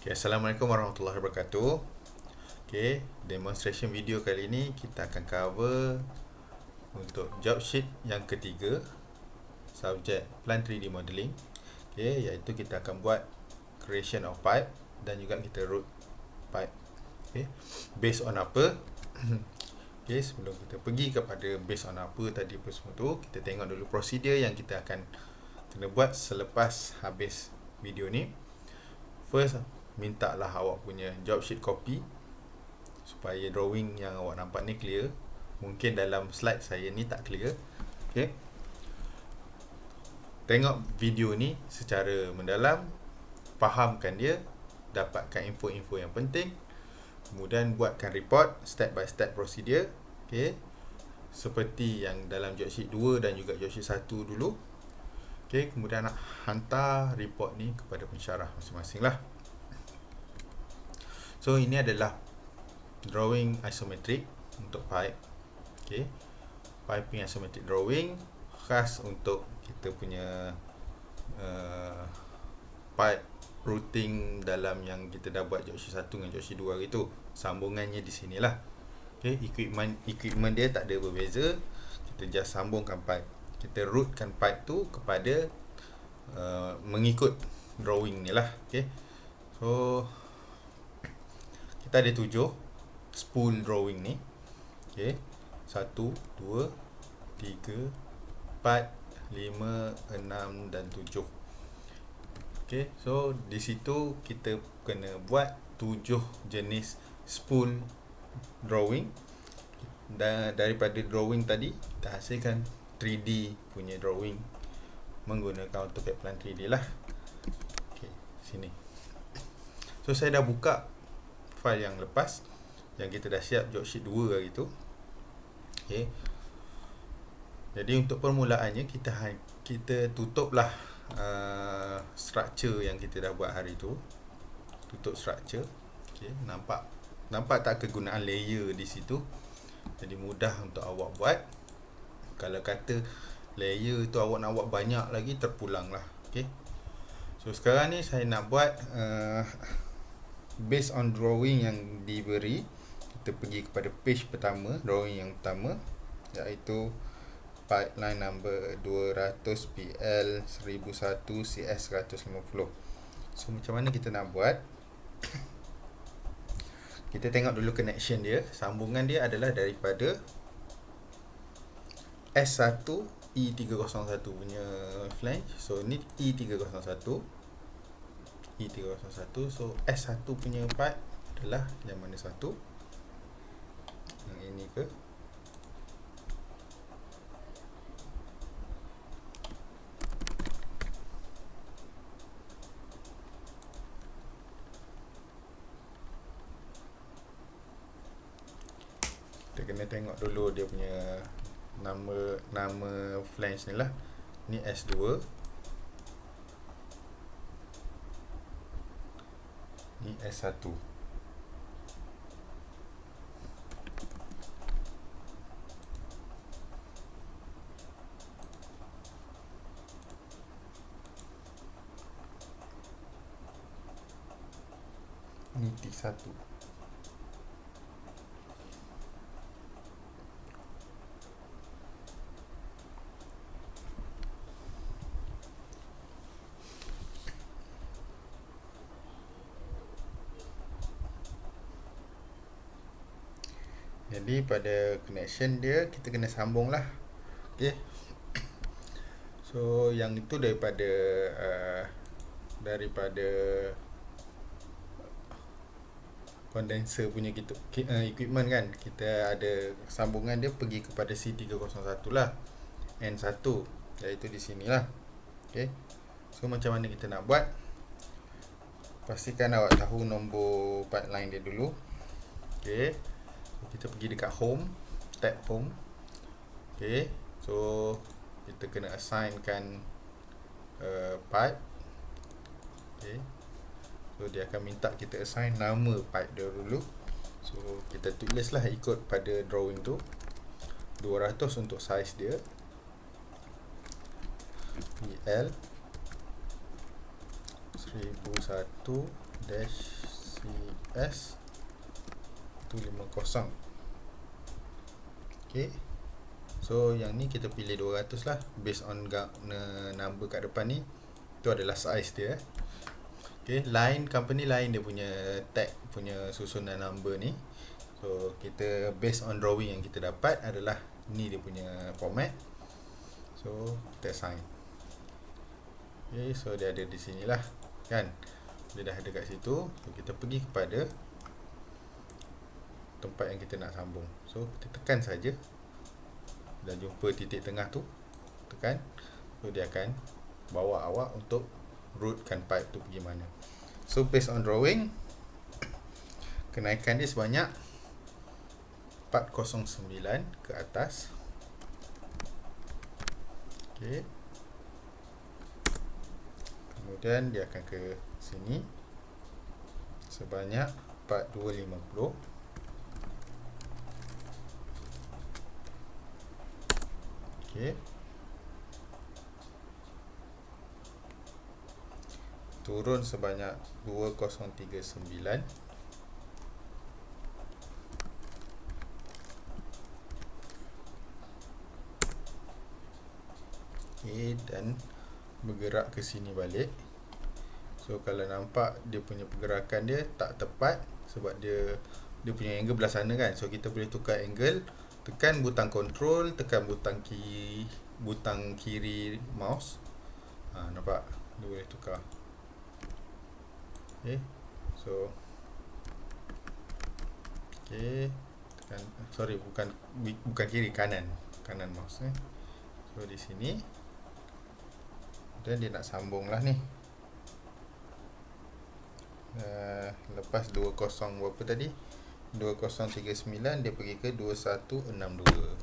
Assalamualaikum warahmatullahi wabarakatuh. Demonstration video kali ini kita akan cover untuk job sheet yang ketiga, subjek Plan 3D Modeling. Iaitu kita akan buat creation of pipe dan juga kita route pipe. Based on apa? Sebelum kita pergi kepada based on apa tadi apa semua tu, kita tengok dulu prosedur yang kita akan kena buat selepas habis video ni. First, mintalah awak punya job sheet copy supaya drawing yang awak nampak ni clear. Mungkin dalam slide saya ni tak clear. Tengok video ni secara mendalam, fahamkan dia, dapatkan info-info yang penting, kemudian buatkan report step by step procedure. Seperti yang dalam job sheet 2 dan juga job sheet 1 dulu. Kemudian nak hantar report ni kepada pensyarah masing-masing lah. So ini adalah drawing isometric untuk pipe. Piping isometric drawing khas untuk kita punya pipe routing dalam yang kita dah buat job sheet 1 dengan job sheet 2 hari tu. Sambungannya di sinilah. Equipment dia tak ada berbeza. Kita just sambungkan pipe. Kita routekan pipe tu kepada mengikut drawing ni lah. So kita ada 7 spool drawing ni. 1, 2, 3, 4, 5, 6 dan 7. So di situ kita kena buat 7 jenis spool drawing. Dan daripada drawing tadi kita hasilkan 3D punya drawing menggunakan AutoCAD Plan 3D lah. Sini. So saya dah buka file yang lepas yang kita dah siap job sheet 2 hari tu. Jadi untuk permulaannya kita tutuplah structure yang kita dah buat hari tu. Tutup structure. Nampak tak kegunaan layer di situ. Jadi mudah untuk awak buat. Kalau kata layer tu awak nak buat banyak lagi, terpulang lah. So sekarang ni saya nak buat based on drawing yang diberi. Kita pergi kepada page pertama, drawing yang pertama, iaitu pipeline number 200 PL 1001 CS 150. So macam mana kita nak buat? Kita tengok dulu connection dia. Sambungan dia adalah daripada S1 E301 punya flange. So ni E301. So S1 punya pipe adalah yang mana satu? Yang ini ke? Kita kena tengok dulu dia punya nama flange ni lah. Ni S2. Ni S1. Ni T1. Jadi pada connection dia kita kena sambung lah. So yang itu daripada condenser punya equipment kan. Kita ada sambungan dia pergi kepada C301 lah, N1, iaitu di sini lah. So macam mana kita nak buat? Pastikan awak tahu nombor pipeline dia dulu. Kita pergi dekat home, tab home. So kita kena assignkan pipe. So dia akan minta kita assign nama pipe dia dulu. So kita tulislah ikut pada drawing tu. 200 untuk size dia, PL 1001 dash CS 150. Okay, so yang ni kita pilih 200 lah, based on number kat depan ni. Itu adalah size dia. Okay, line, company line dia punya tag, punya susunan number ni. So kita based on drawing yang kita dapat adalah ni dia punya format. So kita assign. Okay, so dia ada di sini lah kan, dia dah ada kat situ. So kita pergi kepada tempat yang kita nak sambung. So kita tekan saja, dah jumpa titik tengah tu, tekan. So dia akan bawa awak untuk routekan pipe tu pergi mana. So based on drawing, kenaikan dia sebanyak 409 ke atas. Okay, kemudian dia akan ke sini sebanyak 4250. Okay, turun sebanyak 2039. Okay, dan bergerak ke sini balik. So kalau nampak dia punya pergerakan dia tak tepat sebab dia punya angle belah sana kan. So kita boleh tukar angle, tekan butang control, tekan butang kiri mouse. Nampak dia boleh tukar. Okay, so okay, tekan, sorry, bukan kiri, kanan mouse. So di sini, dan dia nak sambung lah ni. Lepas 20 berapa tadi, 2039, dia pergi ke 2162.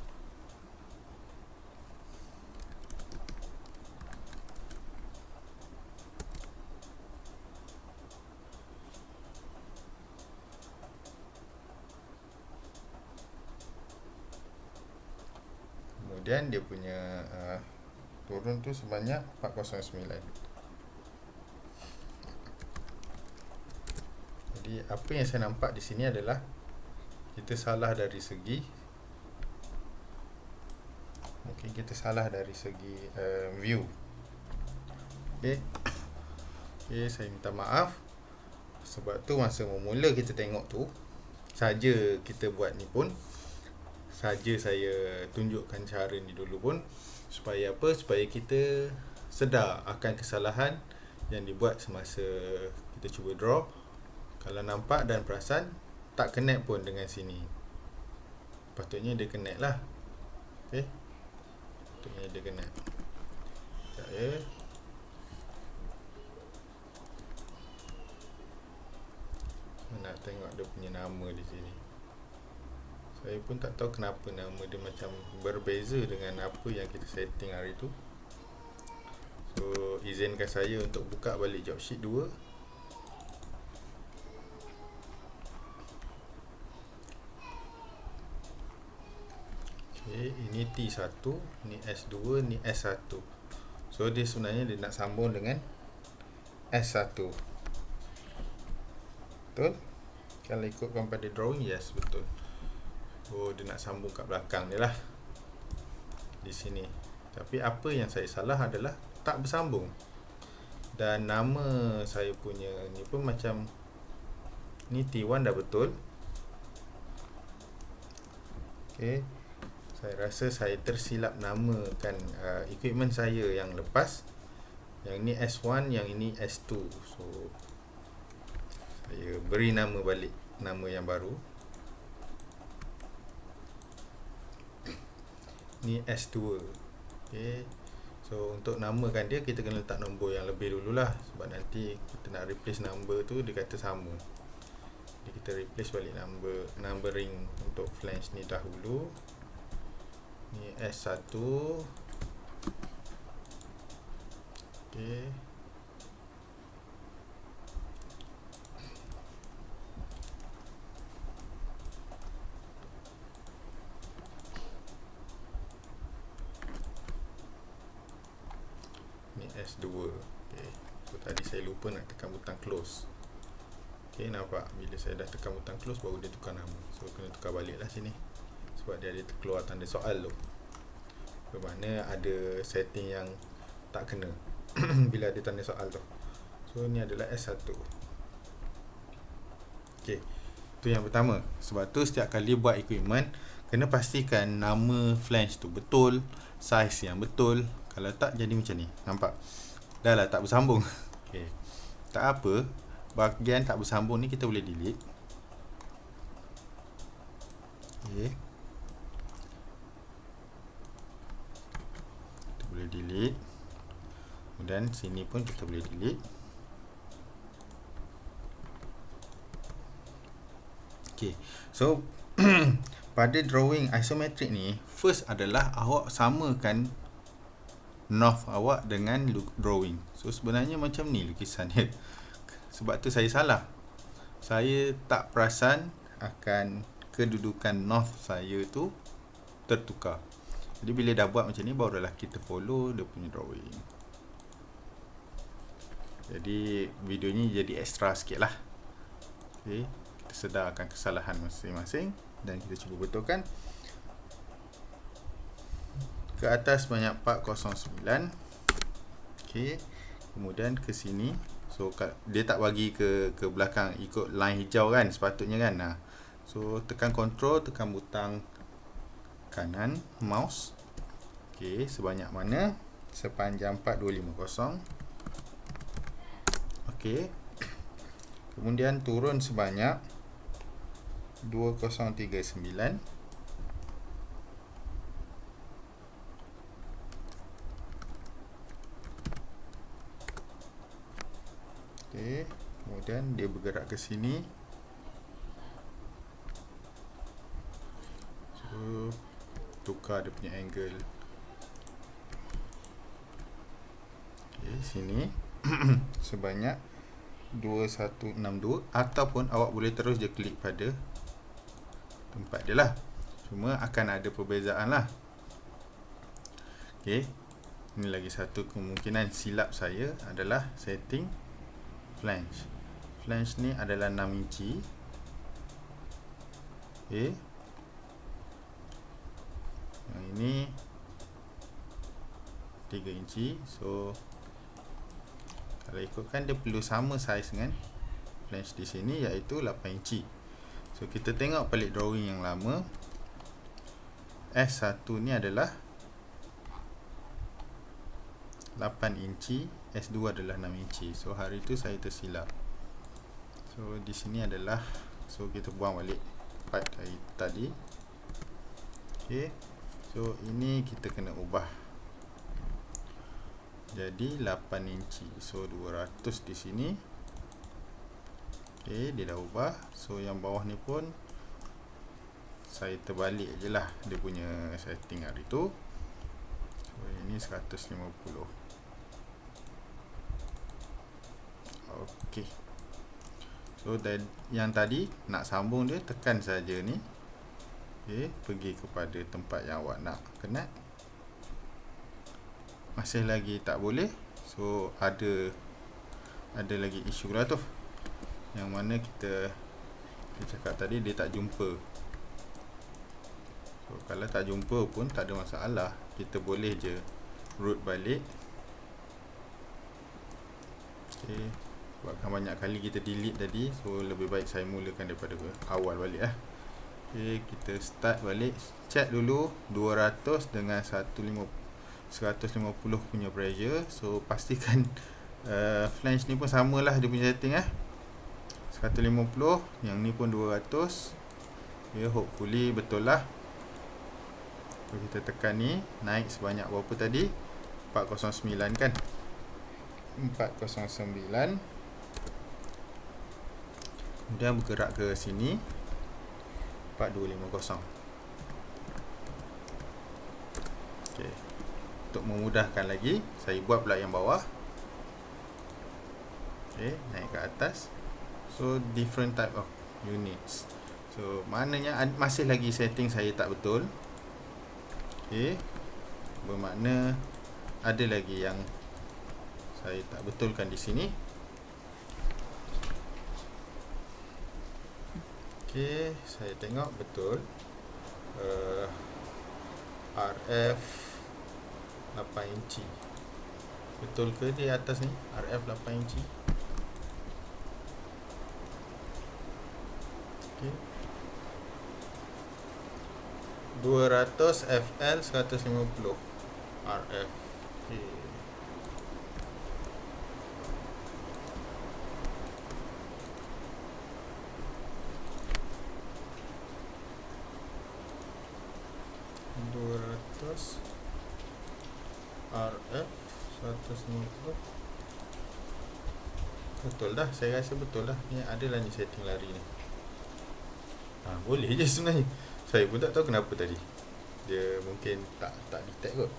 Kemudian dia punya turun tu sebanyak 409. Jadi apa yang saya nampak di sini adalah kita salah dari segi, mungkin kita salah dari segi view. Okay, saya minta maaf. Sebab tu masa memula kita tengok tu saja kita buat ni pun, saja saya tunjukkan cara ni dulu pun, supaya apa? Supaya kita sedar akan kesalahan yang dibuat semasa kita cuba draw. Kalau nampak dan perasan tak connect pun dengan sini, patutnya dia connect lah. Okay, patutnya dia connect. Sekejap ya. Nak tengok dia punya nama di sini. Saya pun tak tahu kenapa nama dia macam berbeza dengan apa yang kita setting hari tu. So izinkan saya untuk buka balik job sheet 2. Okay, ini T1, ni S2, ni S1. So dia sebenarnya dia nak sambung dengan S1. Betul? Kalau ikutkan pada drawing, yes, betul. Oh, dia nak sambung kat belakang dia lah, di sini. Tapi apa yang saya salah adalah tak bersambung. Dan nama saya punya ni pun macam, ni T1 dah betul. Okay, saya rasa saya tersilap namakan equipment saya yang lepas. Yang ni S1, yang ini S2. So saya beri nama balik, nama yang baru. Ni S2. Okay, so untuk namakan dia, kita kena letak nombor yang lebih dululah. Sebab nanti kita nak replace number tu, dia kata sama. Jadi kita replace balik numbering untuk flange ni dahulu. Ni S1. Okay, ni S2. Okay, so tadi saya lupa nak tekan butang close. Okay, nampak bila saya dah tekan butang close baru dia tukar nama. So kena tukar balik lah sini, sebab dia ada keluar tanda soal tu. Bermakna ada setting yang tak kena bila ada tanda soal tu. So ni adalah S1. Okay, tu yang pertama. Sebab tu setiap kali buat equipment, kena pastikan nama flange tu betul, size yang betul. Kalau tak, jadi macam ni. Nampak? Dah lah tak bersambung. Okay, tak apa, bahagian tak bersambung ni kita boleh delete. Okay, kita boleh delete. Kemudian sini pun kita boleh delete. Okay, so pada drawing isometric ni, first adalah awak samakan north awak dengan drawing. So sebenarnya macam ni lukisan dia. Sebab tu saya salah. Saya tak perasan akan kedudukan north saya tu tertukar. Jadi bila dah buat macam ni, barulah kita follow dia punya drawing. Jadi video ni jadi extra sikit lah. Okay, kita sedarkan kesalahan masing-masing dan kita cuba betulkan. Ke atas banyak 409. Okay, kemudian ke sini. So dia tak bagi ke belakang ikut line hijau kan, sepatutnya kan. So tekan control, tekan butang kanan mouse. Okay, sebanyak mana? Sepanjang 4250. Okay, kemudian turun sebanyak 2039. Okay, kemudian dia bergerak ke sini. So tukar dia punya angle. Okay, sini sebanyak 2162, ataupun awak boleh terus je klik pada tempat dia lah. Cuma akan ada perbezaan lah. Okay, ini lagi satu kemungkinan silap saya adalah setting flange. Flange ni adalah 6 inci. Okay, yang ini 3 inci. So kalau ikutkan dia perlu sama saiz dengan flange di sini, iaitu 8 inci. So kita tengok balik drawing yang lama. S1 ni adalah 8 inci, S2 adalah 6 inci. So hari tu saya tersilap. So di sini adalah, so kita buang balik part dari tadi. Okay, so ini kita kena ubah jadi 8 inci. So 200 di sini. Okay, dia dah ubah. So yang bawah ni pun saya terbalik je lah dia punya setting hari tu. So ini 150. Okay, so yang tadi nak sambung dia, tekan saja ni. Okay, pergi kepada tempat yang awak nak kenat. Masih lagi tak boleh. So ada lagi isu lah tu, yang mana kita cakap tadi dia tak jumpa. So kalau tak jumpa pun tak ada masalah, kita boleh je root balik. Okay, sebabkan banyak kali kita delete tadi, so lebih baik saya mulakan daripada awal balik lah. Okay, kita start balik. Check dulu 200 dengan 150 punya pressure. So pastikan flange ni pun samalah dia punya setting 150, yang ni pun 200. Ya, hopefully betul lah. So kita tekan ni, naik sebanyak berapa tadi? 409 kan? 409. Kemudian bergerak ke sini 4250. Okay, untuk memudahkan lagi, saya buat pula yang bawah. Okay, naik ke atas. So different type of units. So maknanya masih lagi setting saya tak betul. Okay, bermakna ada lagi yang saya tak betulkan di sini. Okey, saya tengok betul. RF 8 inci. Betul ke di atas ni? RF 8 inci. Okey. 200 FL 150 RF. Okey. RF 150. Betul dah, saya rasa betul dah. Ni adalah ni setting lari ni. Boleh je sebenarnya. Saya pun tak tahu kenapa tadi. Dia mungkin tak detect kot.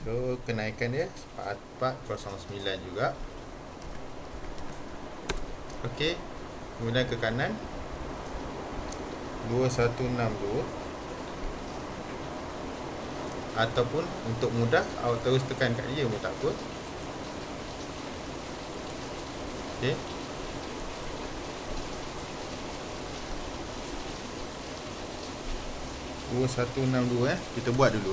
So kenaikan dia 4409 juga. Okey. Kemudian ke kanan 2162. Ataupun untuk mudah awak terus tekan kat dia pun tak apa. Okey. Kita buat dulu.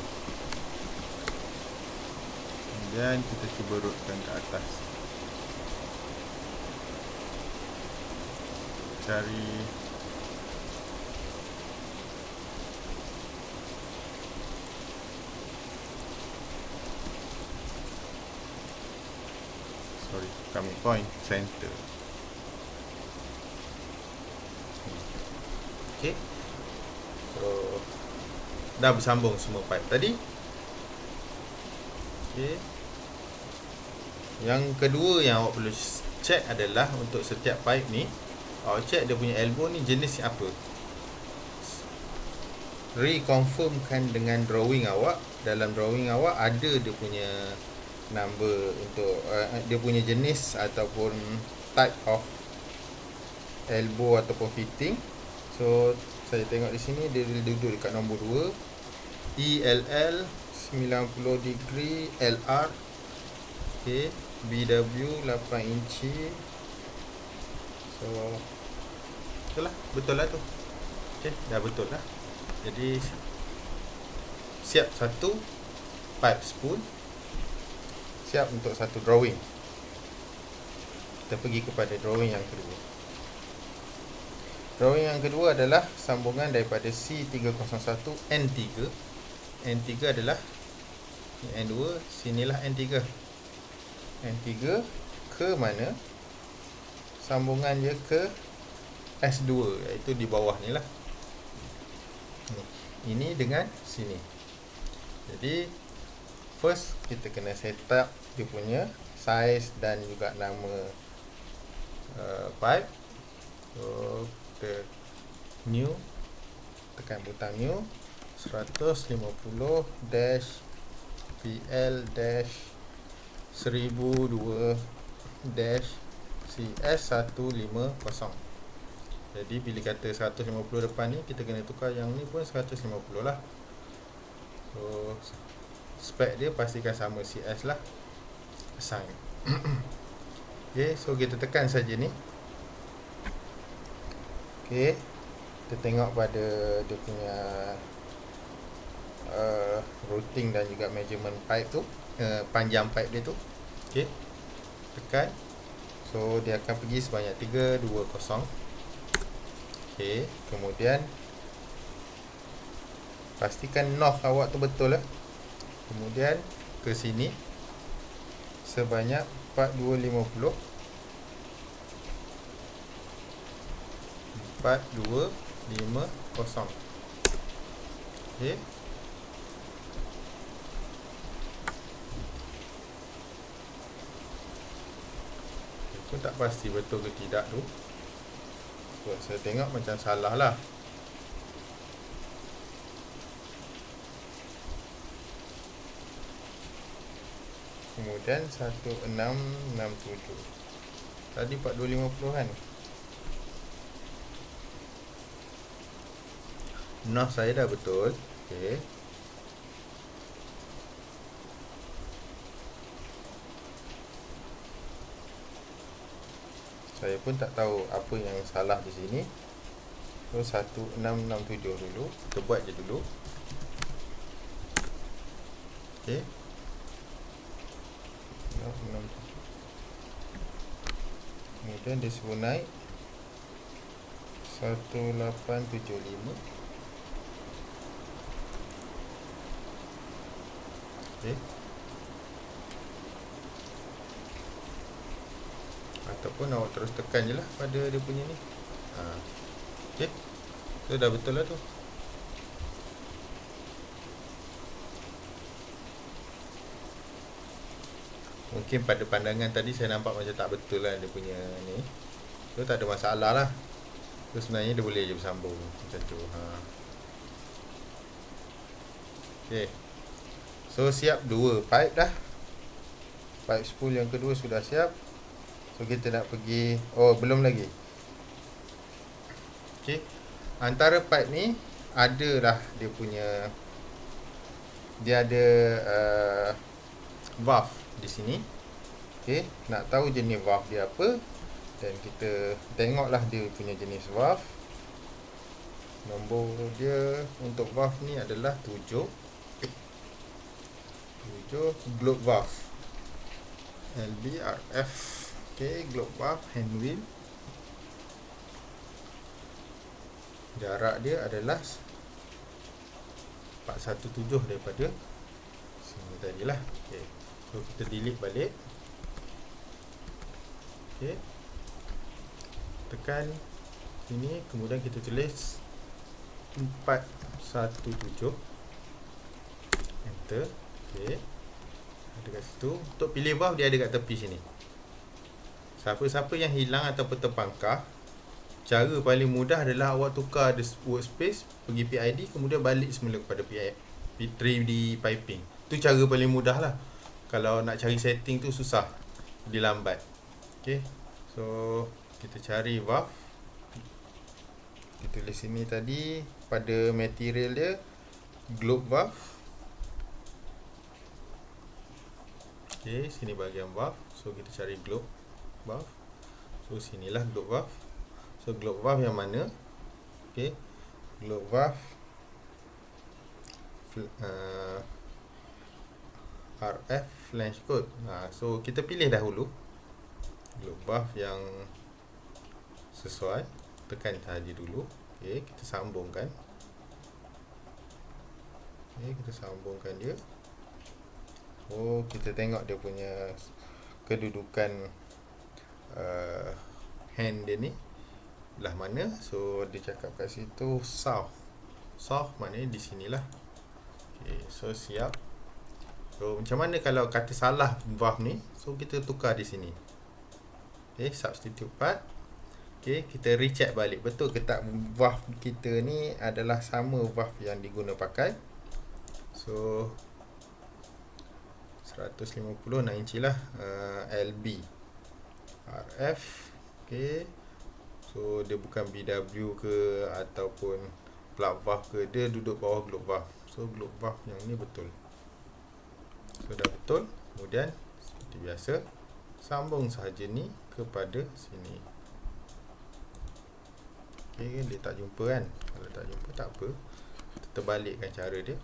Kemudian kita cuba rootkan ke atas. Cari coming point center. Okey. So dah bersambung semua pipe tadi. Okey. Yang kedua yang awak perlu check adalah untuk setiap pipe ni, awak check dia punya elbow ni jenis apa. Reconfirmkan dengan drawing awak. Dalam drawing awak ada dia punya number untuk dia punya jenis ataupun type of elbow ataupun fitting. So saya tengok di sini dia duduk dekat nombor 2, ELL 90 degree LR. Okey, BW 8 inci. So itulah, betul lah tu. Okey, dah betul lah. Jadi siap satu pipe spool, siap untuk satu drawing. Kita pergi kepada drawing yang kedua. Drawing yang kedua adalah sambungan daripada C301 N3. N3 adalah N2, sinilah N3. N3 ke mana? Sambungan dia ke S2, iaitu di bawah ni lah. Ini dengan sini. Jadi first kita kena set up dia punya size dan juga nama pipe. So kita new, tekan butang new, 150-1002-CS150. Jadi bila kata 150 depan ni, kita kena tukar yang ni pun 150 lah. So spec dia pastikan sama CS lah. Assign. Okay, so kita tekan saja ni. Okay, kita tengok pada dia punya routing dan juga measurement pipe tu, panjang pipe dia tu. Okay, tekan. So dia akan pergi sebanyak 320. Okay, kemudian pastikan north awak tu betul lah. Kemudian ke sini sebanyak 4250. 4250. Okay. Aku tak pasti betul ke tidak tu. Sebab saya tengok macam salah lah. Kemudian 1667. Tadi 4250 kan. Nah, saya dah betul. Okay. Saya pun tak tahu apa yang salah di sini. So 1667 dulu. Kita buat je dulu. Okay, 667. Kemudian dia suruh naik 1875. Okay, ataupun awak terus tekan je lah pada dia punya ni. Okay, so dah betul lah tu. Mungkin pada pandangan tadi saya nampak macam tak betul lah dia punya ni. So tak ada masalah lah. So sebenarnya dia boleh je bersambung macam tu. Okay, so siap 2 pipe dah. Pipe spool yang kedua sudah siap. So kita nak pergi, oh belum lagi. Okay, antara pipe ni adalah dia punya, dia ada valve di sini. Okay, nak tahu jenis valve dia apa, dan kita tengoklah dia punya jenis valve. Nombor dia untuk valve ni adalah 7 globe valve LBRF. Okay, globe valve hand wheel. Jarak dia adalah 417 daripada sini tadilah. Okay, so kita delete balik. Okay, tekan sini, kemudian kita tulis 417, enter. Okay, ada kat situ. Untuk pilih valve dia ada kat tepi sini. Siapa-siapa yang hilang ataupun terpangkah, cara paling mudah adalah awak tukar the workspace, pergi PID, kemudian balik semula kepada 3D piping. Tu cara paling mudah lah. Kalau nak cari setting tu susah, dia lambat. Okay, so kita cari valve. Kita tulis sini tadi pada material dia globe valve. Okay, sini bahagian valve. So kita cari globe valve. So sinilah globe valve. So globe valve yang mana? Okay, globe valve RF flange code. So kita pilih dahulu globe valve yang sesuai. Tekan saja dulu. Okay, kita sambungkan. Okay, kita sambungkan dia. Oh, kita tengok dia punya kedudukan hand dia ni belah mana. So dia cakap kat situ south. South maknanya di sinilah. Okay, so siap. So macam mana kalau kata salah valve ni? So kita tukar di sini. Okay, substitute part. Okay, kita recheck balik betul ke tak valve kita ni adalah sama valve yang diguna pakai. So 150 nak inci lah, LB RF. Okay, so dia bukan BW ke ataupun plug valve ke, dia duduk bawah globe valve. So globe valve yang ni betul. So dah betul. Kemudian seperti biasa, sambung sahaja ni kepada sini. Okay, dia tak jumpa kan. Kalau tak jumpa tak apa, kita terbalikkan cara dia.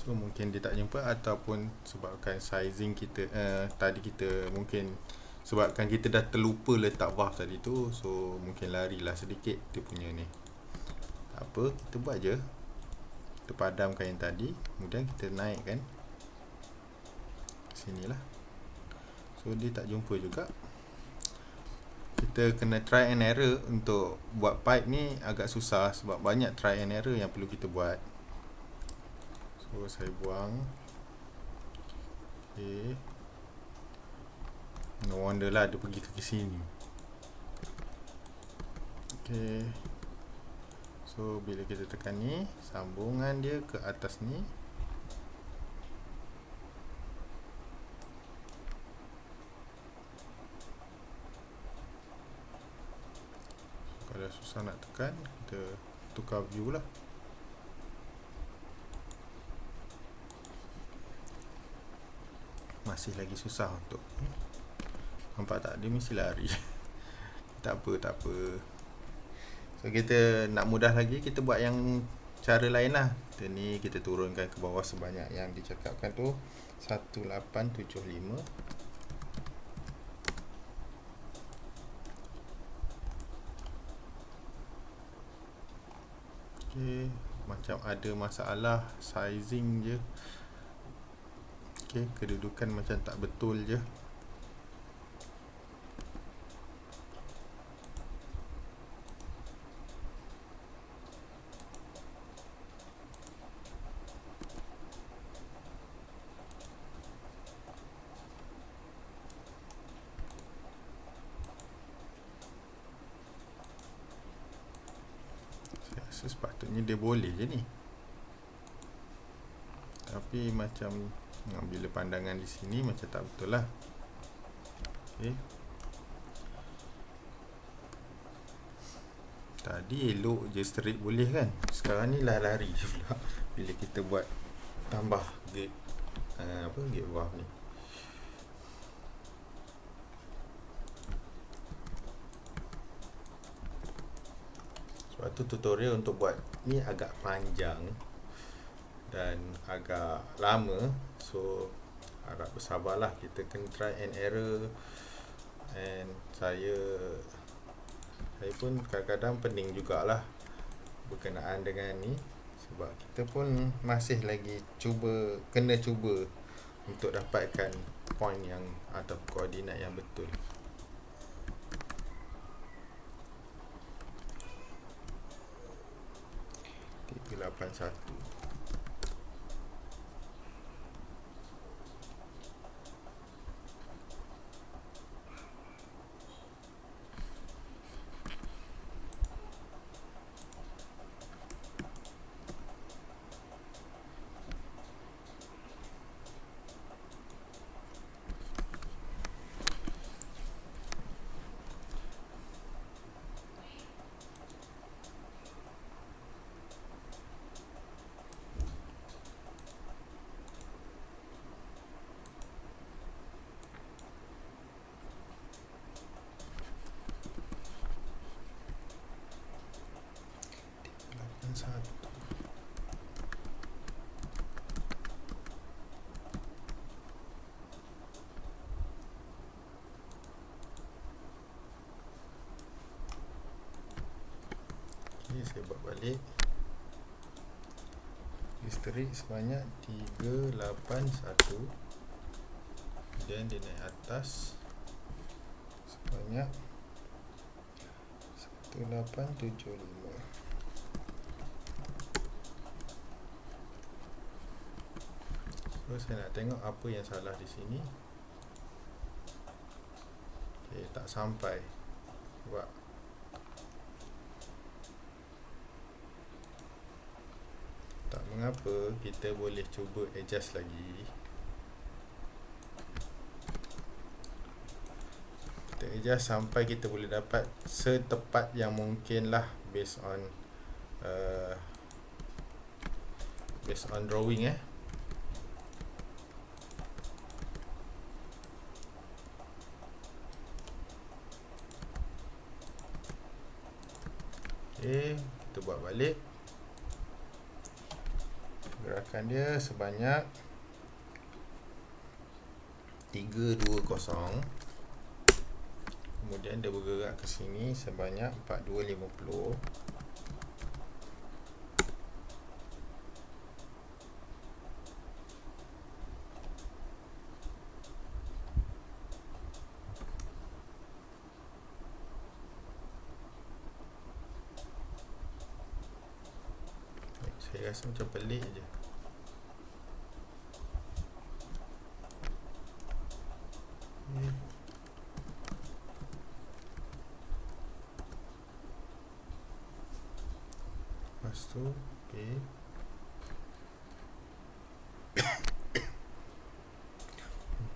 So mungkin dia tak jumpa, ataupun sebabkan sizing kita tadi kita mungkin sebabkan kita dah terlupa letak valve tadi tu. So mungkin larilah sedikit dia punya ni. Tak apa, kita buat je. Kita padamkan yang tadi, kemudian kita naikkan sinilah. So dia tak jumpa juga. Kita kena try and error. Untuk buat pipe ni agak susah sebab banyak try and error yang perlu kita buat. So saya buang. Okay, no wonder lah dia pergi ke sini. Okay, so bila kita tekan ni, sambungan dia ke atas ni. Kalau susah nak tekan, kita tukar view lah. masih lagi susah untuk nampak tak, dia mesti lari. Tak apa. So kita nak mudah lagi, kita buat yang cara lain lah. Kita ni kita turunkan ke bawah sebanyak yang dicakapkan tu 1875. Okay, macam ada masalah sizing je. Okay, kedudukan macam tak betul je. Saya rasa sepatutnya dia boleh je ni. Tapi macam bila pandangan di sini macam tak betul lah. Okay. Tadi elok je straight boleh kan. Sekarang ni lah lari pula bila kita buat tambah gate gate valve ni. Sebab tu tutorial untuk buat ni agak panjang dan agak lama. So harap bersabarlah, kita kena try and error. And saya pun kadang-kadang pening jugalah berkenaan dengan ni, sebab kita pun masih lagi kena cuba untuk dapatkan point yang atau koordinat yang betul. Tiga 81. Satu. Okay, saya buat balik. Listrik sebanyak 381. Kemudian dia naik atas sebanyak 1875. So saya nak tengok apa yang salah di sini. Okay, tak sampai. Sebab tak mengapa, kita boleh cuba adjust lagi. Kita adjust sampai kita boleh dapat setepat yang mungkin lah, based on drawing Okay, kita buat balik. Gerakan dia sebanyak 320. Kemudian dia bergerak ke sini sebanyak 4250. Saya rasa macam pelik je. Lepas tu, okay.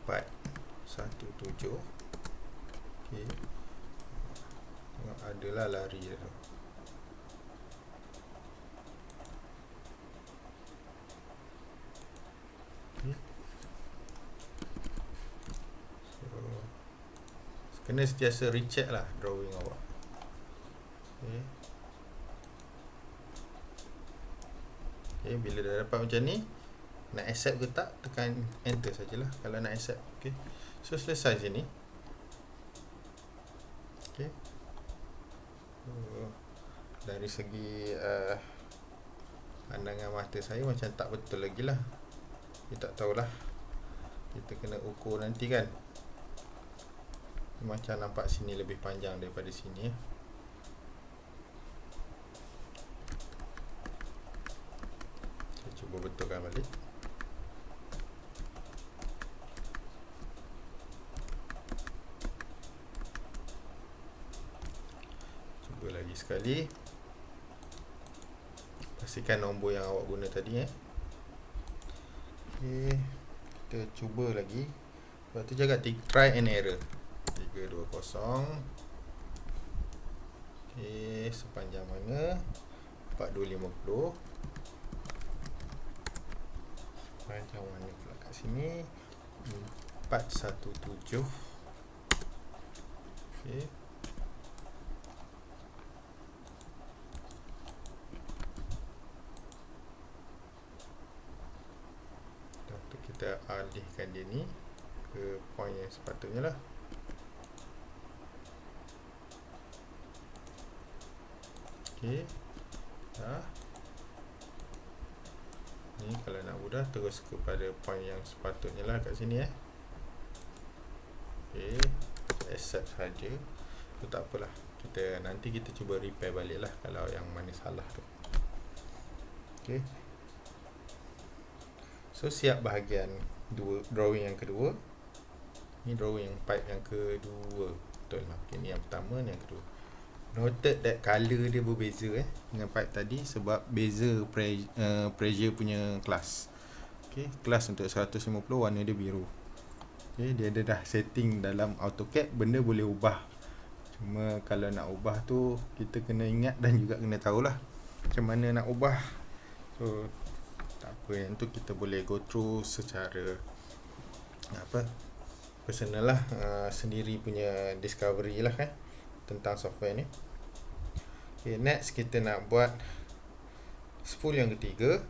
417. Okay. Tengok adalah lari tu. Okay. kena sentiasa recheck lah drawing awak. Okay. Okay, bila dah dapat macam ni, nak accept ke tak, tekan enter sajalah kalau nak accept. Okay. So selesai sini. Okay. So, dari segi pandangan mata saya macam tak betul lagi lah. Kita tak tahulah, kita kena ukur nanti kan. Macam nampak sini lebih panjang daripada sini. Saya cuba betulkan balik. Cuba lagi sekali. Pastikan nombor yang awak guna tadi. Okay. Kita cuba lagi. Lepas tu jaga try and error. 320. Okay, sepanjang mana? 4250. Sepanjang mana pula kat sini? 417. Okay. Kita alihkan dia ni ke point yang sepatutnya lah. Okay. Ni kalau nak mudah terus kepada point yang sepatutnya lah kat sini. Okay. Accept saja. Tu tak apalah. Nanti kita cuba repair balik lah kalau yang mana salah tu. Okay. So siap bahagian drawing yang kedua. Ni drawing pipe yang kedua. Betul lah. Okay, ni yang pertama, ni yang kedua. Noted that colour dia berbeza dengan pipe tadi sebab beza pressure punya kelas. Okay, kelas untuk 150 warna dia biru. Okay, dia ada dah setting dalam AutoCAD, benda boleh ubah. Cuma kalau nak ubah tu kita kena ingat dan juga kena tahulah macam mana nak ubah. So tak apa, yang tu kita boleh go through secara personal lah, sendiri punya discovery lah tentang software ni. Okay, next kita nak buat spool yang ketiga.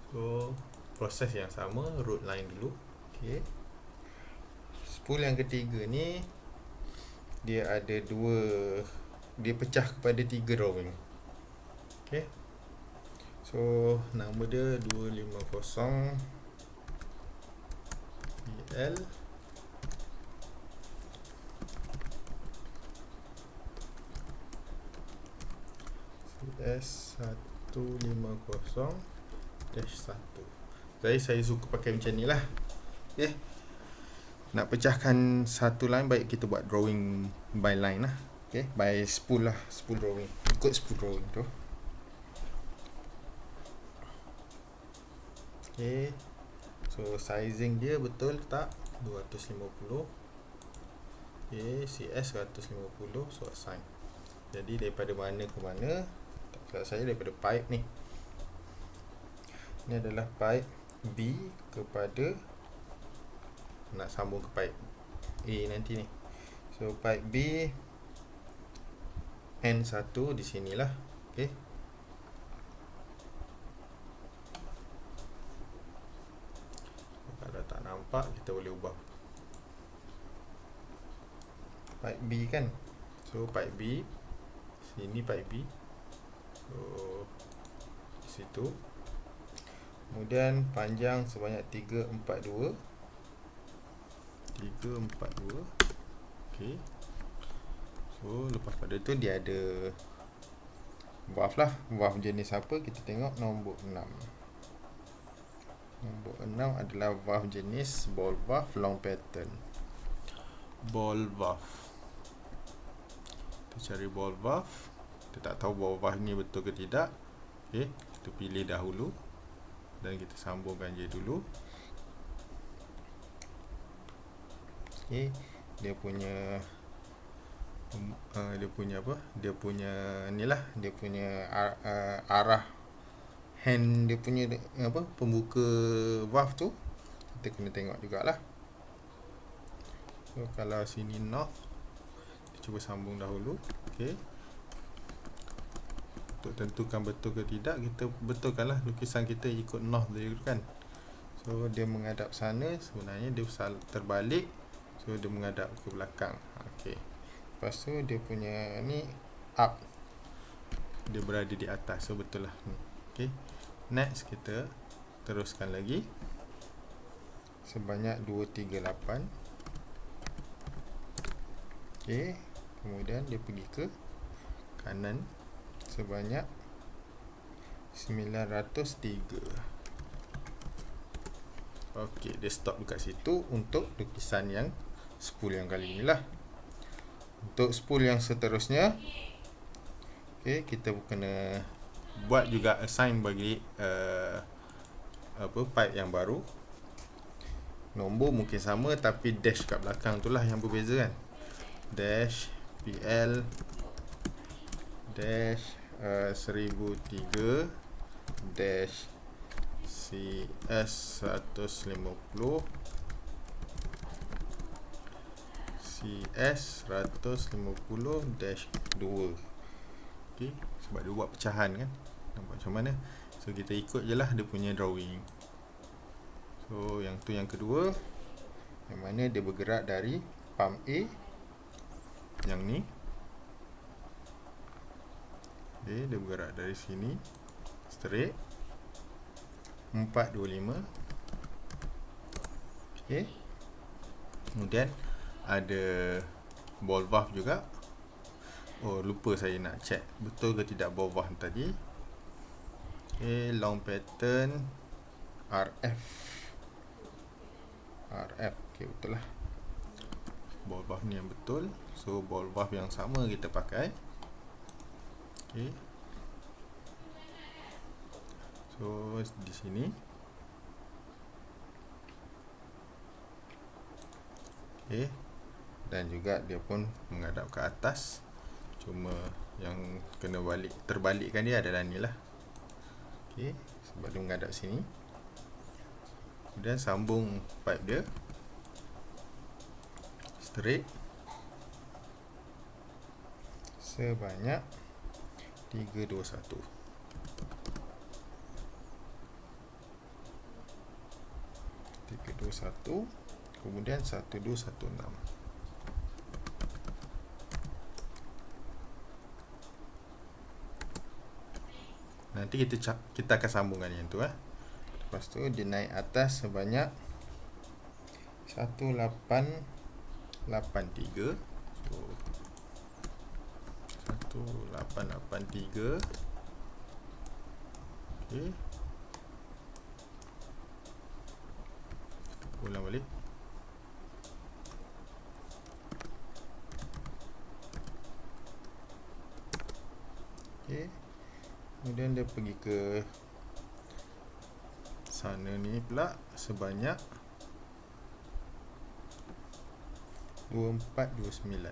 So proses yang sama, root line dulu. Okay. Spool yang ketiga ni dia ada dia pecah kepada 3 drawing. Okay. So nama dia 250 BL CS150-1. Saya suka pakai macam ni lah. Okay. Nak pecahkan satu line, baik kita buat drawing by line lah. Okay, by spool lah, spool drawing. Ikut spool drawing tu. Okay. So sizing dia betul tak? 250. Okay, CS 150. So assign. Jadi daripada mana ke mana? Tak saya daripada pipe ni. Ini adalah pipe B kepada, nak sambung ke pipe A nanti ni. So pipe B N1 di sinilah. Okay. Kalau tak nampak kita boleh ubah pipe B kan. So pipe B, sini pipe B. So di situ. Kemudian panjang sebanyak 342. Okay. So lepas pada tu dia ada valve lah. Valve jenis apa? Kita tengok nombor 6. Nombor 6 adalah valve jenis ball valve long pattern. Ball valve. Kita cari ball valve. Kita tak tahu ball valve ni betul ke tidak. Okay, kita pilih dahulu dan kita sambunggan je dulu. Okay, dia punya arah hand dia punya pembuka valve tu kita kena tengok jugalah. So kalau sini north, kita cuba sambung dahulu. Okey, untuk tentukan betul ke tidak, kita betulkanlah lukisan kita ikut north dulu kan. So dia menghadap sana, sebenarnya dia terbalik. So dia menghadap ke belakang. Okey, lepas tu dia punya ni up, dia berada di atas. So betul lah ni. Okey, next kita teruskan lagi sebanyak 238. Okey, kemudian dia pergi ke kanan sebanyak 903. Okey, dia stop dekat situ untuk lukisan yang spool yang kali ni lah. Untuk spool yang seterusnya, okey, kita kena buat juga assign bagi pipe yang baru. Nombor mungkin sama, tapi dash kat belakang tu lah yang berbeza kan. Dash PL dash 1003 dash CS 150 CS 150 dash 2. Okey, sebab dia buat pecahan kan, nampak macam mana. So kita ikut je lah dia punya drawing. So yang tu yang kedua, yang mana dia bergerak dari pump A, yang ni. Okay, dia bergerak dari sini straight 425. Okay, kemudian ada ball valve juga. Oh, lupa saya nak check betul ke tidak ball valve tadi. Okay, long pattern RF. Okay, betul lah, ball valve ni yang betul. So ball valve yang sama kita pakai. Okay, so di sini. Okay, dan juga dia pun menghadap ke atas. Cuma yang kena terbalikkan dia adalah ni lah. Okay, sebab dia menghadap sini. Kemudian sambung pipe dia straight sebanyak 321. Kemudian 1216. Nanti kita akan sambungkan yang tu. Lepas tu dia naik atas sebanyak 1883. So 1883. Okey, ulang balik. Okey, kemudian dia pergi ke sana ni pula sebanyak 2429.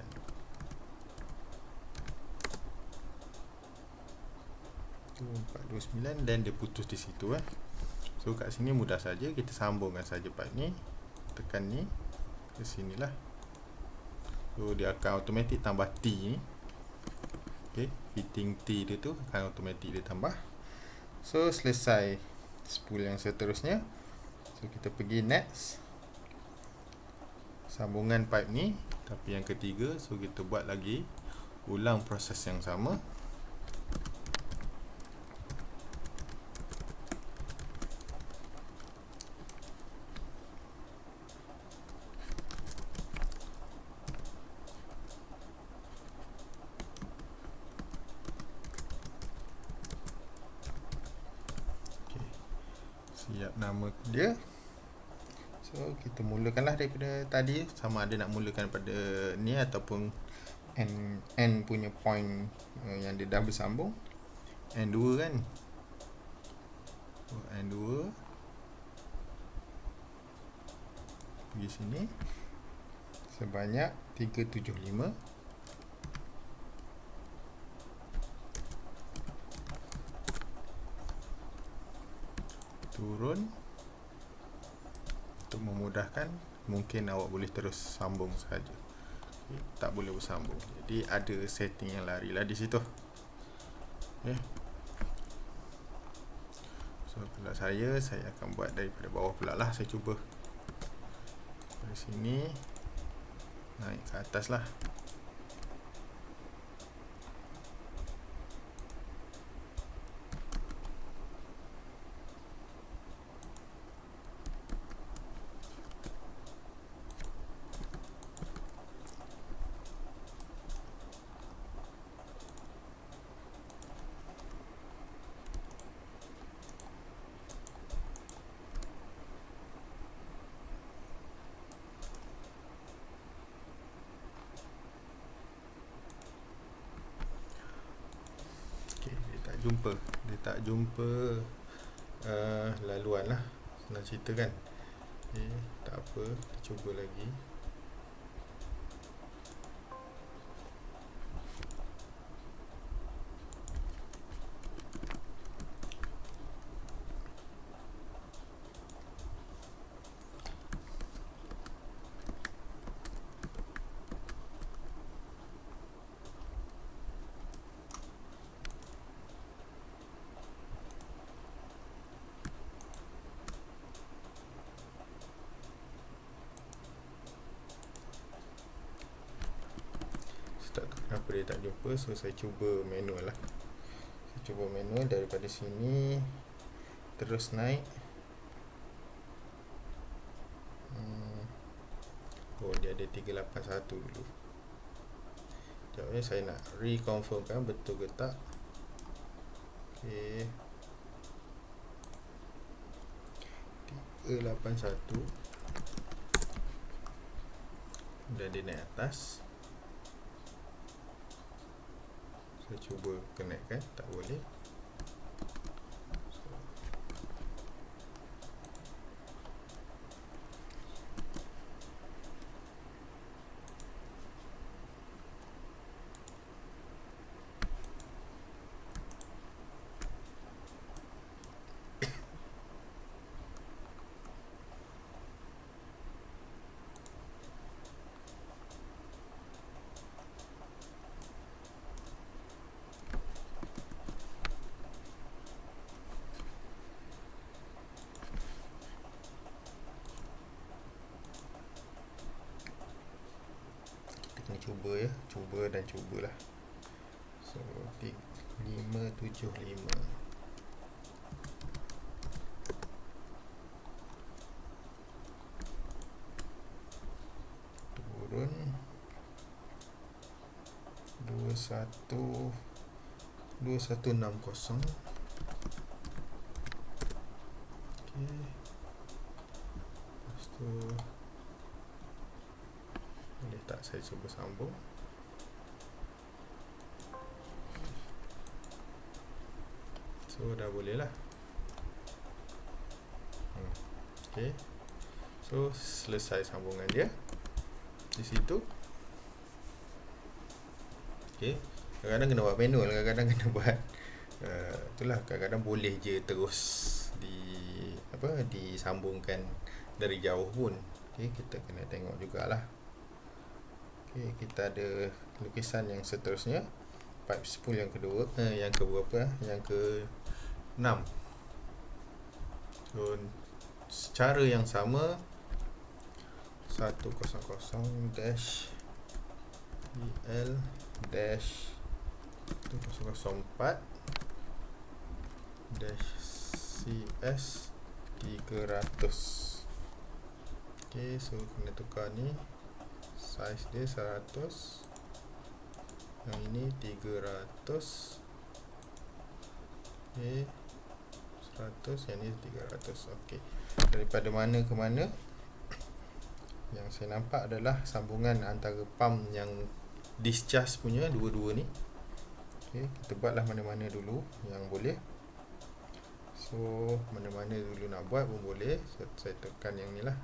Dan dia putus di situ. So kat sini mudah saja, kita sambungkan saja pipe ni, tekan ni ke sini lah. So dia akan automatik tambah T ni. Okay, fitting T dia tu akan automatik dia tambah. So selesai spool yang seterusnya. So kita pergi next, sambungan pipe ni tapi yang ketiga. So kita buat lagi ulang proses yang sama. Siap nama dia. So kita mulakanlah daripada tadi, sama ada nak mulakan pada ni ataupun N punya point yang dia dah bersambung. N2 kan. So N2 pergi sini sebanyak 375. Turun untuk memudahkan mungkin awak boleh terus sambung saja. Tak boleh bersambung. Jadi ada setting yang lari lah di situ. So kalau saya akan buat daripada bawah pula lah. Saya cuba dari sini naik ke atas lah. Dia tak jumpa laluan lah, senang cerita kan. Tak apa, kita cuba lagi. Tak tahu kenapa dia tak jumpa. So saya cuba manual lah. Saya cuba manual daripada sini terus naik. Oh, dia ada 381 dulu. Sekejap saya nak reconfirmkan betul ke tak. Okay, 381. Dan dia naik atas. Saya cuba connectkan, tak boleh. Kita kena cuba ya, cuba dan cubalah. So 575 turun 2160. Okay, lepas tu boleh tak saya cuba sambung. So dah boleh lah. Okay, so selesai sambungan dia di situ. Okay, kadang-kadang kena buat manual, kadang-kadang kena buat itulah, kadang-kadang boleh je terus disambungkan dari jauh pun. Okay, kita kena tengok jugalah. Okay, kita ada lukisan yang seterusnya, pipe spool yang kedua, yang ke berapa? Yang ke 6. So secara yang sama 100 dash EL dash 1004 dash CS 300. Okay, so kena tukar ni, size dia 100, yang ini 300. Okay, 100, yang ni 300. Okay, daripada mana ke mana, yang saya nampak adalah sambungan antara pump yang discharge punya dua-dua ni. Okay, kita buatlah mana-mana dulu yang boleh. So mana-mana dulu nak buat pun boleh. Saya tekan yang ni lah.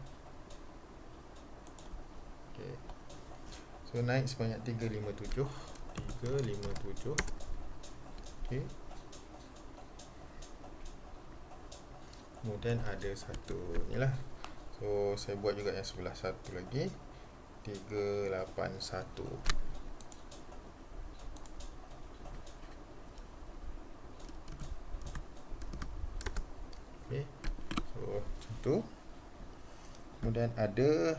Okay, so naik sebanyak 357. Okay, kemudian ada satu ni lah. So saya buat juga yang sebelah satu lagi, 381. Okay, so macam tu. Kemudian ada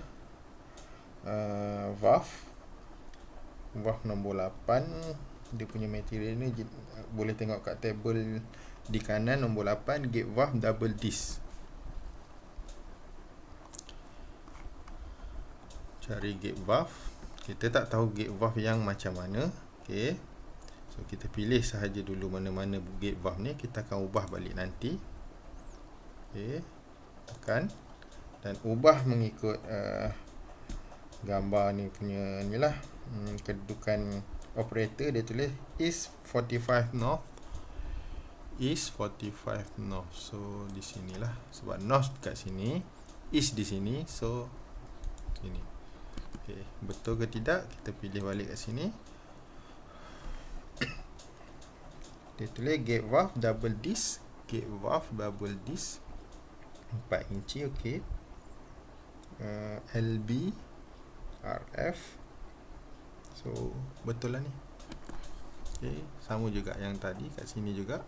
valve nombor 8. Dia punya material ni boleh tengok kat table di kanan, nombor 8, gate valve double disc. Cari gate valve. Kita tak tahu gate valve yang macam mana. Okay, so kita pilih sahaja dulu mana-mana gate valve ni. Kita akan ubah balik nanti. Okay, tekan dan ubah mengikut gambar ni punya ni lah, kedudukan operator. Dia tulis east 45 north, east 45 north. So di sinilah, sebab north kat sini, east di sini, so sini. Okay, betul ke tidak, kita pilih balik kat sini. Dia tulis gate valve double disc, gate valve double disc 4 inci. Okay, LB RF. So betul lah ni. Okay, sama juga yang tadi kat sini juga.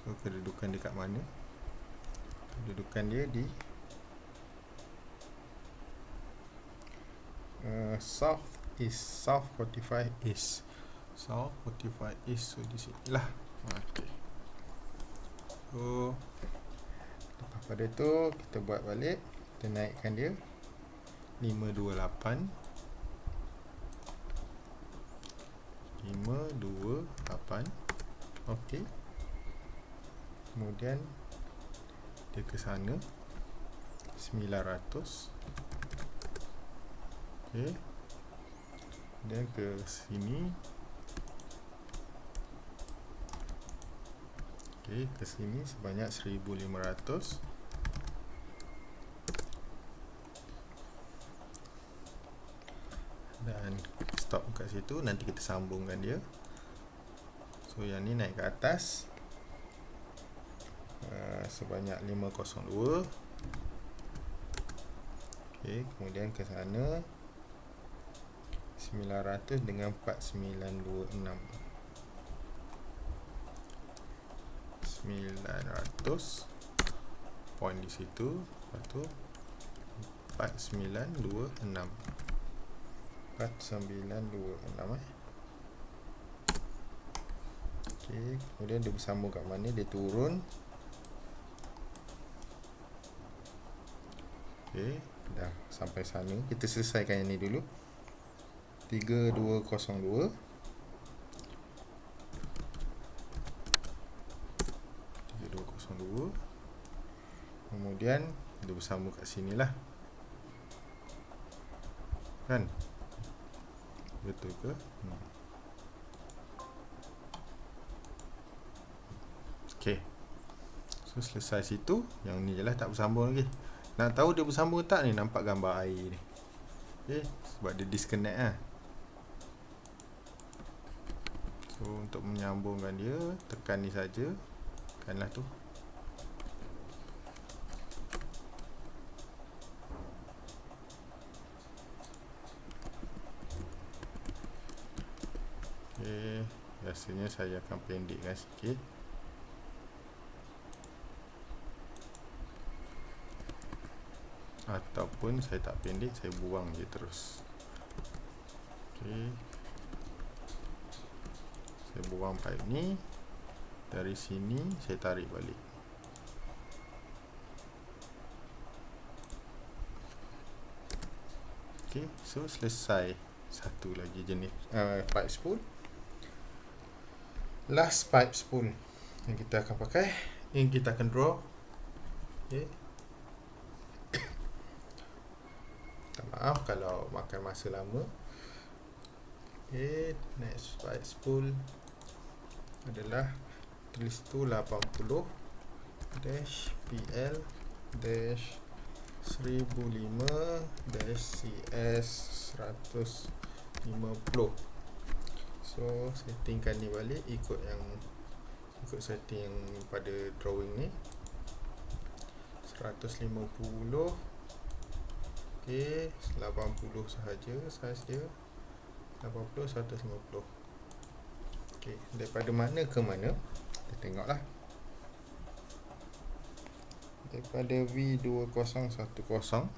So kedudukan dia kat mana? Kedudukan dia di south east, south 45 east, south 45 east. So di sini lah. Okay, so lepas pada tu kita buat balik, kita naikkan dia 528. Okey, kemudian dia ke sana 900. Okey, dan ke sini. Okey, ke sini sebanyak 1500. Dan stop kat situ, nanti kita sambungkan dia. So yang ni naik ke atas sebanyak 502. Okey, kemudian ke sana 900 dengan 4926. 900 point di situ, lepas tu 4926. 4926 Okey, kemudian dia bersambung kat mana? Dia turun. Okey, dah sampai sana. Kita selesaikan yang ni dulu. 3202. 3202. Kemudian dia bersambung kat sini lah. Kan? Betul ke? Okey. So selesai situ. Yang ni je lah, tak bersambung lagi. Nak tahu dia bersambung tak ni, nampak gambar air ni. Okey, sebab dia disconnect lah. So untuk menyambungkan dia, tekan ni saja. Tekanlah tu. Okey, biasanya saya akan pendekkan sikit. Ataupun saya tak pendek, saya buang je terus. Okey, saya buang pipe ni. Dari sini saya tarik balik. Okey, so selesai satu lagi jenis pipe spool. Last pipe spool yang kita akan pakai, yang kita akan draw. Okey, maaf kalau makan masa lama. Okay, next pipe spool adalah tulis tu 80 dash PL dash 1005 dash CS 150. So settingkan ni balik ikut yang ikut setting yang pada drawing ni 150. Okey, 80 sahaja saiz dia. 80, 150. Okey, daripada mana ke mana kita tengoklah. Daripada V2010,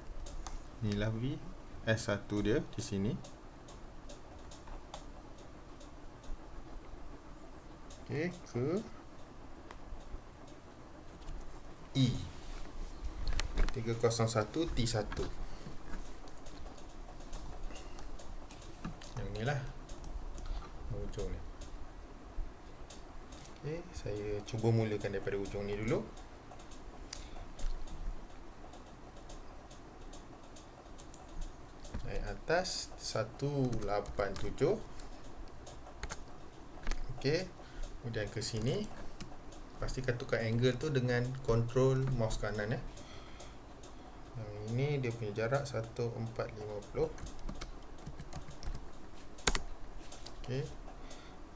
inilah V S1 dia di sini. Okey, ke E 301 T1. Yang ni lah ujung ni. Okey, saya cuba mulakan daripada ujung ni dulu. Naik atas 187. Okey, kemudian ke sini. Pastikan tukar angle tu dengan control mouse kanan ya. Yang ini dia punya jarak 1450. Okey.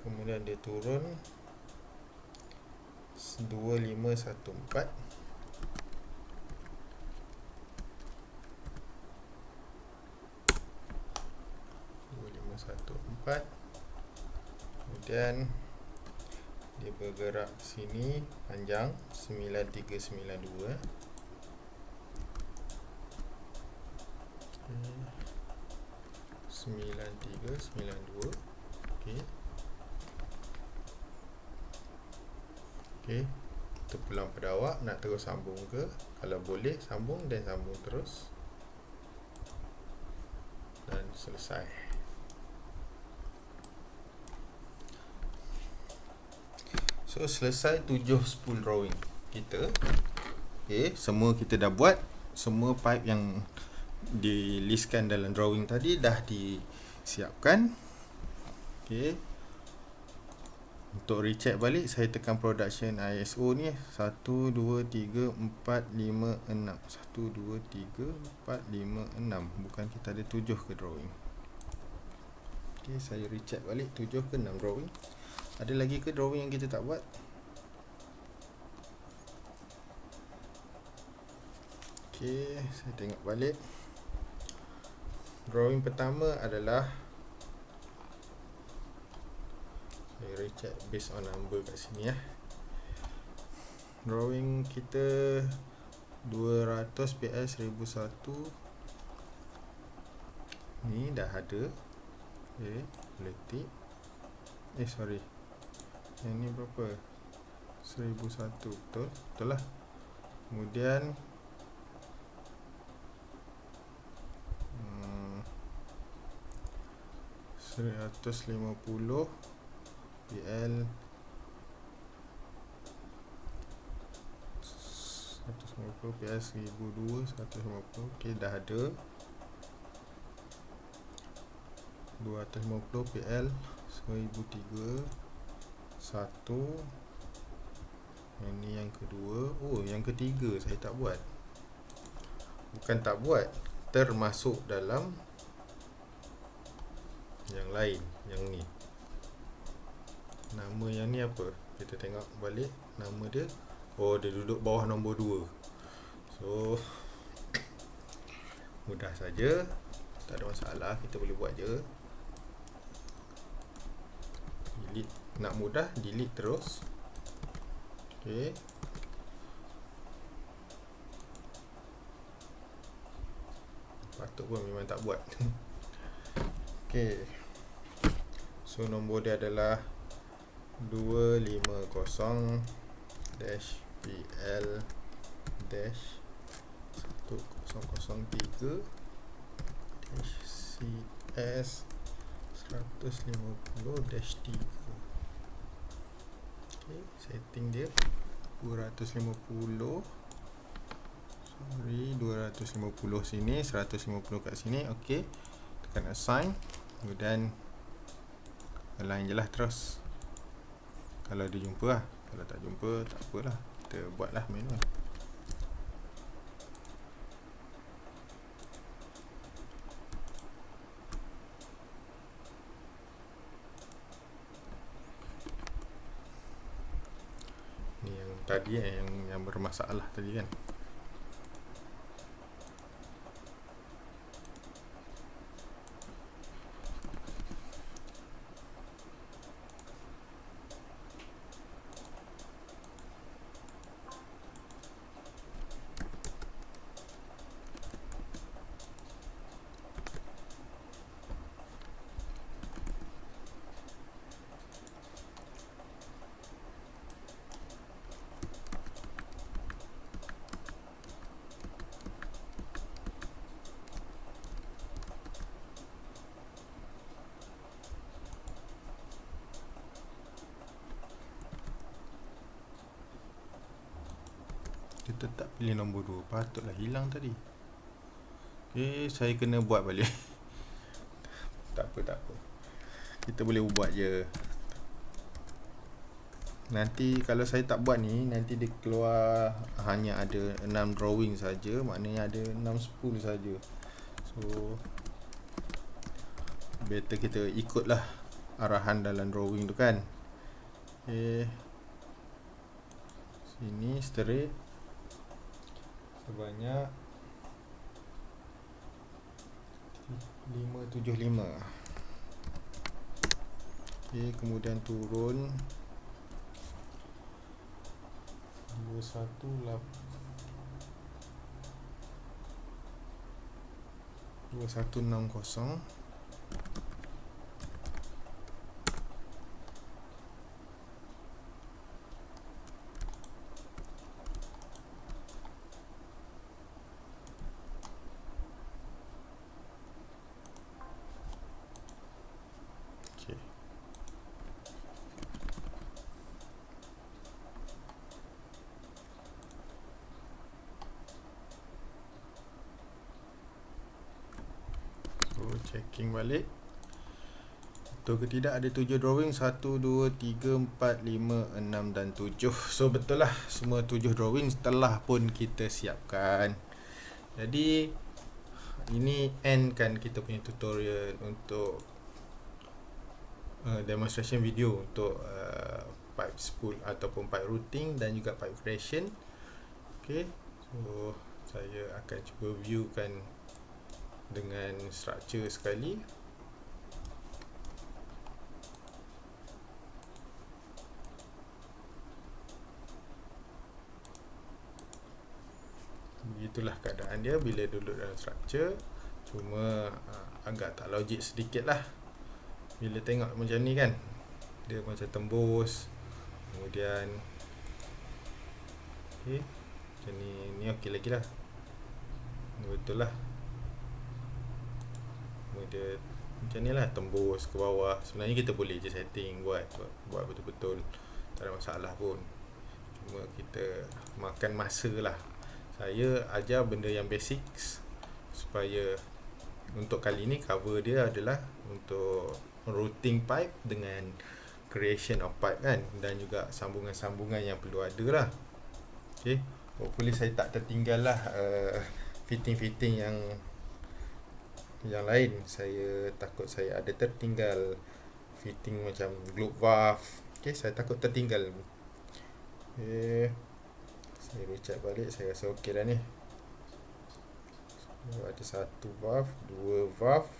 Kemudian dia turun 2514. Kemudian dia bergerak sini panjang 9392. Okay. 9392. Okey. Okey. Terpulang pada awak nak terus sambung ke? Kalau boleh sambung dan sambung terus. Dan selesai. So selesai 7 spool drawing kita. Okey, semua kita dah buat. Semua pipe yang dilistkan dalam drawing tadi dah disiapkan. Okey. Untuk recheck balik, saya tekan production ISO ni 1 2 3 4 5 6. 1 2 3 4 5 6. Bukan kita ada 7 ke drawing. Okey, saya recheck balik 7 ke 6 drawing. Ada lagi ke drawing yang kita tak buat? Okey, saya tengok balik. Drawing pertama adalah, saya recheck based on number kat sini ya. Drawing kita 200 PS 1001. Ni dah ada. Okey, boleh tick. Sorry. Yang ni berapa? 1001. Betul? Betul lah. Kemudian 150 PL 150 PS 1002 150. Okey, dah ada. 250 PL 1003 1. Yang ni yang kedua. Oh, yang ketiga saya tak buat. Bukan tak buat, termasuk dalam yang lain. Yang ni, nama yang ni apa? Kita tengok balik nama dia. Oh, dia duduk bawah nombor 2. So mudah saja, tak ada masalah, kita boleh buat je. Delete, nak mudah delete terus. Okey. Patut pun memang tak buat. Okey. So nombor dia adalah 250 PL 1003 CS 150 3. Okey, setting dia 250. Sorry, 250 sini, 150 kat sini. Okey. Tekan assign. Kemudian align je lah terus. Kalau dia jumpa lah. Kalau tak jumpa, tak apalah, kita buatlah manual. tadi yang bermasalah tadi kan. Kita tak pilih nombor 2, patutlah hilang tadi. Saya kena buat balik. Tak apa. Kita boleh buat je. Nanti kalau saya tak buat ni, nanti dia keluar hanya ada 6 drawing saja, maknanya ada 6 spool saja. So better kita ikutlah arahan dalam drawing tu kan. Sini straight sebanyak 575. Kemudian turun 2160. Checking balik, betul ke tidak ada 7 drawing, 1, 2, 3, 4, 5, 6 dan 7. So betul lah, semua 7 drawing telah pun kita siapkan. Jadi ini end kan kita punya tutorial untuk demonstration video untuk pipe spool ataupun pipe routing dan juga pipe creation. So saya akan cuba viewkan dengan structure sekali. Begitulah keadaan dia bila duduk dalam structure. Cuma agak tak logik sedikit lah bila tengok macam ni kan. Dia macam tembus, kemudian macam ni okey lagi lah. Betul lah. Kemudian macam ni lah, tembus ke bawah. Sebenarnya kita boleh je setting buat betul-betul, tak ada masalah pun. Cuma kita makan masa lah. Saya ajar benda yang basics supaya untuk kali ni cover dia adalah untuk routing pipe dengan creation of pipe kan, dan juga sambungan-sambungan yang perlu ada lah. Hopefully saya tak tertinggal lah fitting-fitting yang lain. Saya takut saya ada tertinggal fitting macam globe valve. Saya takut tertinggal. Saya recheck balik, saya rasa okey dah ni. Ada 1 valve, 2 valve,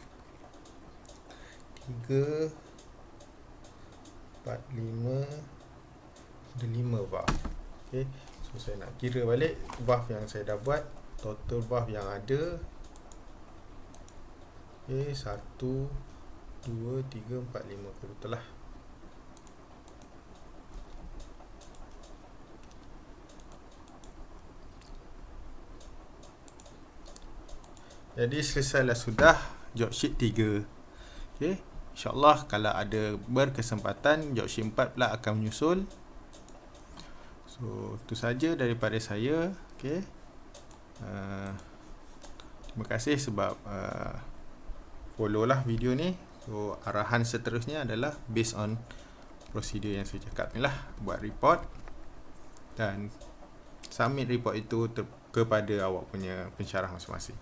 3, 4, 5, ada 5 valve. So saya nak kira balik valve yang saya dah buat, total valve yang ada. 1, 2, 3, 4, 5. Betul lah. Jadi selesailah sudah job sheet 3. InsyaAllah kalau ada berkesempatan job sheet 4 pula akan menyusul. So itu saja daripada saya. Terima kasih sebab follow lah video ni. So arahan seterusnya adalah based on prosedur yang saya cakap ni lah. Buat report dan submit report itu kepada awak punya pensyarah masing-masing.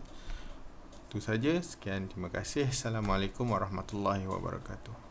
Itu saja. Sekian, terima kasih. Assalamualaikum warahmatullahi wabarakatuh.